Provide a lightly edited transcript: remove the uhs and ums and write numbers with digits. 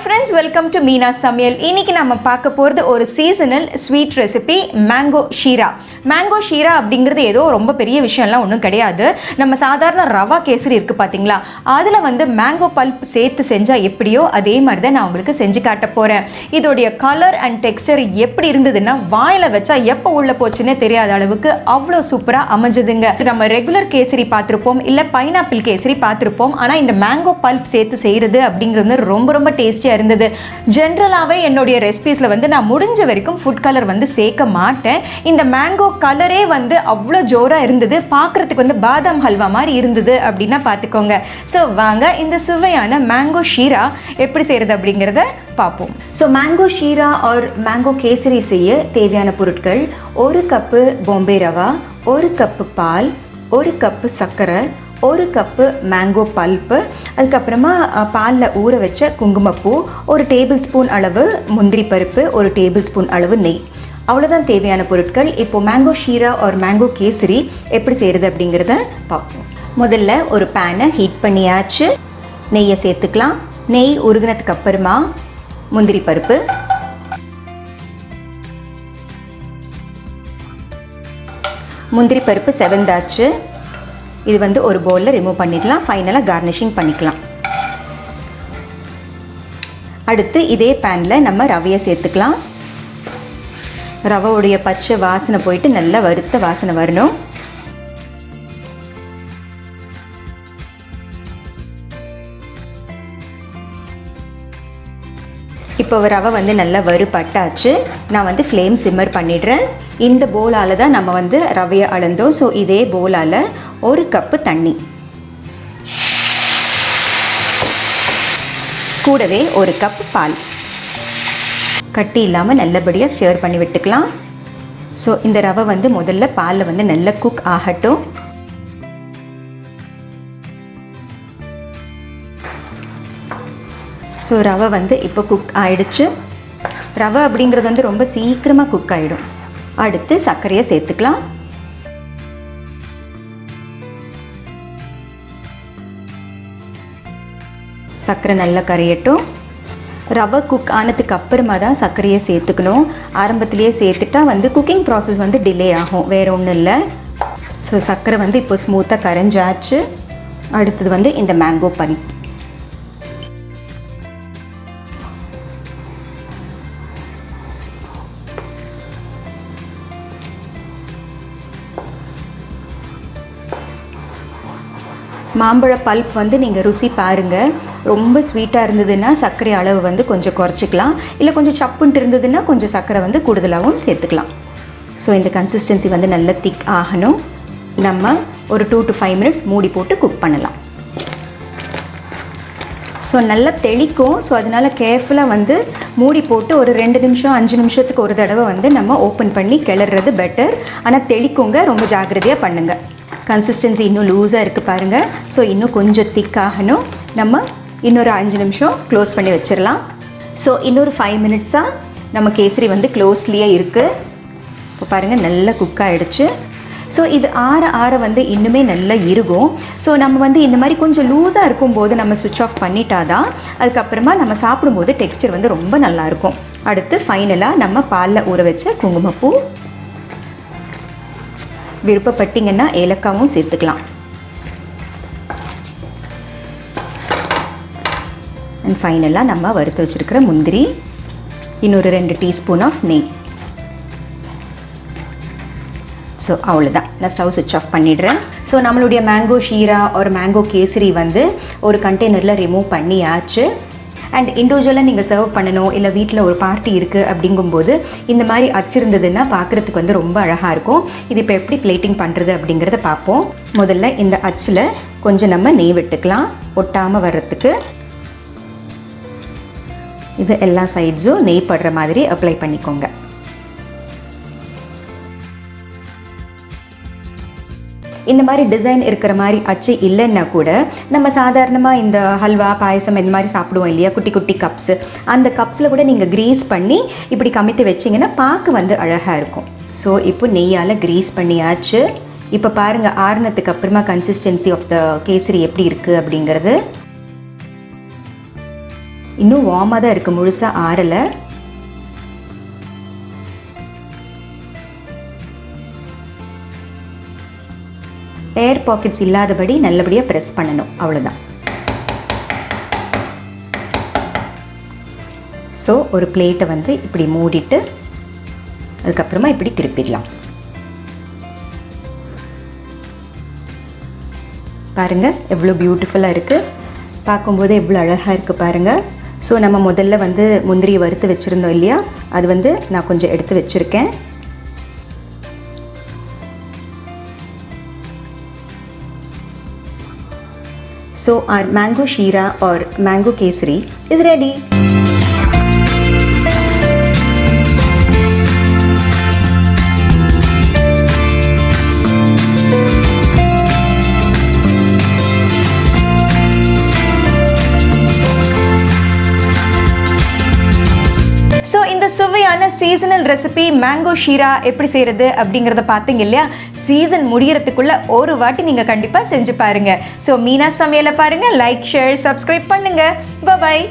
friends, welcome to Meena Samayal. இன்னைக்கு நாம பார்க்க போறது ஒரு seasonal sweet recipe Mango Sheera. Mango Sheera அப்படிங்கிறது ஏதோ ரொம்ப பெரிய விஷயம்லாம் ஒன்றும் கிடையாது. நம்ம சாதாரண ரவா கேசரி இருக்கு பாத்தீங்களா, அதில் வந்து மேங்கோ பல்ப் சேர்த்து செஞ்சா எப்படியோ அதே மாதிரி தான் நான் உங்களுக்கு செஞ்சு காட்ட போறேன். இதோடைய கலர் அண்ட் டெக்ஸ்டர் எப்படி இருந்ததுன்னா வாயில வச்சா எப்போ உள்ள போச்சுன்னே தெரியாத அளவுக்கு அவ்வளோ சூப்பரா அமைஞ்சதுங்க. நம்ம ரெகுலர் கேசரி பார்த்துருப்போம், இல்லை பைனாப்பிள் கேசரி பார்த்துருப்போம். ஆனால் இந்த மேங்கோ பல்ப் சேர்த்து செய்யறது அப்படிங்கிறது ரொம்ப ரொம்ப டேஸ்டியாக இருந்தது. ஜென்ரலாகவே என்னுடைய ரெசிபீஸில் வந்து நான் முடிஞ்ச வரைக்கும் ஃபுட் கலர் வந்து சேர்க்க மாட்டேன். இந்த மேங்கோ கலரே வந்து அவ்வளோ ஜோராக இருந்தது, பார்க்குறதுக்கு வந்து பாதாம் ஹல்வா மாதிரி இருந்தது அப்படின்னா பார்த்துக்கோங்க. ஸோ வாங்க இந்த சுவையான மேங்கோ ஷீரா எப்படி செய்கிறது அப்படிங்கிறத பார்ப்போம். So mango sheera or mango kesari செய்ய தேவையான பொருட்கள்: 1 கப்பு பாம்பே ரவா, 1 கப்பு பால், 1 கப்பு சர்க்கரை, 1 கப்பு மேங்கோ பல்ப்பு, அதுக்கப்புறமா பாலில் ஊற வச்ச குங்குமப்பூ, 1 டேபிள் ஸ்பூன் அளவு முந்திரி பருப்பு, 1 டேபிள் ஸ்பூன் அளவு நெய். அவ்வளோதான் தேவையான பொருட்கள். இப்போது மேங்கோ ஷீரா ஒரு மேங்கோ கேசரி எப்படி செய்கிறது அப்படிங்கிறத பார்ப்போம். முதல்ல ஒரு பேனை ஹீட் பண்ணியாச்சு, நெய்யை சேர்த்துக்கலாம். நெய் உருகினதுக்கு அப்புறமா முந்திரி பருப்பு, முந்திரி பருப்பு செவந்தாச்சு. இது வந்து ஒரு பவுலில் ரிமூவ் பண்ணிடலாம். ஃபைனலாக கார்னிஷிங் பண்ணிக்கலாம். அடுத்து இதே பேனில் நம்ம ரவையை சேர்த்துக்கலாம். ரவையுடைய பச்சை வாசனை போயிட்டு நல்லா வறுத்த வாசனை வரணும். இப்போ ரவை வந்து நல்லா வறுபட்டாச்சு. நான் வந்து ஃப்ளேம் சிம்மர் பண்ணிடுறேன். இந்த போலால் தான் நம்ம வந்து ரவையை அளந்தோம். ஸோ இதே போலால் 1 கப்பு தண்ணி, கூடவே 1 கப் பால், கட்டி இல்லாமல் நல்லபடியாக ஸ்டிர் பண்ணி விட்டுக்கலாம். ஸோ இந்த ரவை வந்து முதல்ல பாலில் வந்து நல்லா குக் ஆகட்டும். ஸோ ரவை வந்து இப்போ குக் ஆகிடுச்சு. ரவை அப்படிங்கிறது வந்து ரொம்ப சீக்கிரமாக குக் ஆகிடும். அடுத்து சர்க்கரையை சேர்த்துக்கலாம். சர்க்கரை நல்லா கரையட்டும். ரவை குக் ஆனதுக்கு அப்புறமா தான் சர்க்கரையை சேர்த்துக்கணும். ஆரம்பத்திலேயே சேர்த்துட்டா வந்து குக்கிங் ப்ராசஸ் வந்து டிலே ஆகும், வேறு ஒன்றும் இல்லை. ஸோ சர்க்கரை வந்து இப்போ ஸ்மூத்தாக கரைஞ்சாச்சு. அடுத்தது வந்து இந்த மேங்கோ பல்ப். மாம்பழ பல்ப் வந்து நீங்கள் ருசி பாருங்கள். ரொம்ப ஸ்வீட்டாக இருந்ததுன்னா சர்க்கரை அளவு வந்து கொஞ்சம் குறைச்சிக்கலாம், இல்லை கொஞ்சம் சப்புன்ட்டு இருந்ததுன்னா கொஞ்சம் சர்க்கரை வந்து கூடுதலாகவும் சேர்த்துக்கலாம். ஸோ இந்த கன்சிஸ்டன்சி வந்து நல்ல திக் ஆகணும். நம்ம ஒரு 2 to 5 minutes மூடி போட்டு குக் பண்ணலாம். ஸோ நல்லா தெளிக்கும். ஸோ அதனால் கேர்ஃபுல்லாக வந்து மூடி போட்டு ஒரு 2 நிமிஷம் 5 நிமிஷத்துக்கு ஒரு தடவை வந்து நம்ம ஓப்பன் பண்ணி கிளறது பெட்டர். ஆனால் தெளிக்குங்க, ரொம்ப ஜாக்கிரதையாக பண்ணுங்கள். கன்சிஸ்டன்சி இன்னும் லூஸாக இருக்குது பாருங்கள். ஸோ இன்னும் கொஞ்சம் திக் ஆகணும். நம்ம இன்னொரு 5 நிமிஷம் க்ளோஸ் பண்ணி வச்சிடலாம். ஸோ இன்னொரு 5 மினிட்ஸாக நம்ம கேசரி வந்து க்ளோஸ்லேயே இருக்குது. இப்போ பாருங்கள் நல்லா குக் ஆகிடுச்சு. ஸோ இது ஆற ஆற வந்து இன்னுமே நல்லா இருக்கும். ஸோ நம்ம வந்து இந்த மாதிரி கொஞ்சம் லூஸாக இருக்கும்போது நம்ம சுவிட்ச் ஆஃப் பண்ணிட்டாதான் அதுக்கப்புறமா நம்ம சாப்பிடும்போது டெக்ஸ்டர் வந்து ரொம்ப நல்லாயிருக்கும். அடுத்து ஃபைனலாக நம்ம பாலில் ஊற வச்ச குங்குமப்பூ, விருப்பப்பட்டீங்கன்னா ஏலக்காவும் சேர்த்துக்கலாம். அண்ட் ஃபைனலாக நம்ம வறுத்து வச்சுருக்கிற முந்திரி, இன்னொரு 2 டீஸ்பூன் ஆஃப் நெய். ஸோ அவ்வளோதான், நான் ஸ்டவ் சுவிட்ச் ஆஃப் பண்ணிடுறேன். ஸோ நம்மளுடைய மேங்கோ ஷீரா ஒரு மேங்கோ கேசரி வந்து ஒரு கண்டெய்னரில் ரிமூவ் பண்ணியாச்சு. அண்ட் இண்டிவிஜுவலாக நீங்கள் சர்வ் பண்ணணும், இல்லை வீட்டில் ஒரு பார்ட்டி இருக்குது அப்படிங்கும்போது இந்த மாதிரி அச்சிருந்ததுன்னா பார்க்குறதுக்கு வந்து ரொம்ப அழகாக இருக்கும். இது இப்போ எப்படி பிளேட்டிங் பண்ணுறது அப்படிங்கிறத பார்ப்போம். முதல்ல இந்த அச்சில் கொஞ்சம் நம்ம நெய் விட்டுக்கலாம், ஒட்டாமல் வர்றதுக்கு. இது எல்லா சைட்ஸும் நெய் படுற மாதிரி அப்ளை பண்ணிக்கோங்க. இந்த மாதிரி டிசைன் இருக்கிற மாதிரி அச்சு இல்லைன்னா கூட நம்ம சாதாரணமாக இந்த ஹல்வா பாயசம் இந்த மாதிரி சாப்பிடுவோம் இல்லையா, குட்டி குட்டி கப்ஸு, அந்த கப்ஸில் கூட நீங்கள் க்ரீஸ் பண்ணி இப்படி கமித்து வச்சிங்கன்னா பார்க்க வந்து அழகாக இருக்கும். ஸோ இப்போ நெய்யால் க்ரீஸ் பண்ணியாச்சு. இப்போ பாருங்கள் ஆறுனத்துக்கு அப்புறமா கன்சிஸ்டன்சி ஆஃப் த கேசரி எப்படி இருக்குது அப்படிங்கிறது. இன்னும் வார்மாக தான் இருக்குது, முழுசாக ஆறலை. ஏர் பாக்கெட்ஸ் இல்லாதபடி நல்லபடியாக ப்ரெஸ் பண்ணணும், அவ்வளோதான். ஸோ ஒரு பிளேட்டை வந்து இப்படி மூடிட்டு அதுக்கப்புறமா இப்படி திருப்பிடலாம். பாருங்கள் எவ்வளோ பியூட்டிஃபுல்லாக இருக்குது, பார்க்கும்போது எவ்வளோ அழகாக இருக்குது பாருங்கள். ஸோ நம்ம முதல்ல வந்து முந்திரியை வறுத்து வச்சுருந்தோம் இல்லையா, அது வந்து நான் கொஞ்சம் எடுத்து வச்சுருக்கேன். So our mango sheera or mango kesari is ready. So இந்த சுவையான சீசனல் ரெசிபி மேங்கோ ஷீரா எப்படி செய்கிறது அப்படிங்கிறத பார்த்தீங்க இல்லையா. சீசன் முடிகிறதுக்குள்ள ஒரு வாட்டி நீங்கள் கண்டிப்பாக செஞ்சு பாருங்கள். ஸோ மீனா சமையலை பாருங்கள், லைக் ஷேர் சப்ஸ்கிரைப் பண்ணுங்கள். பாய்.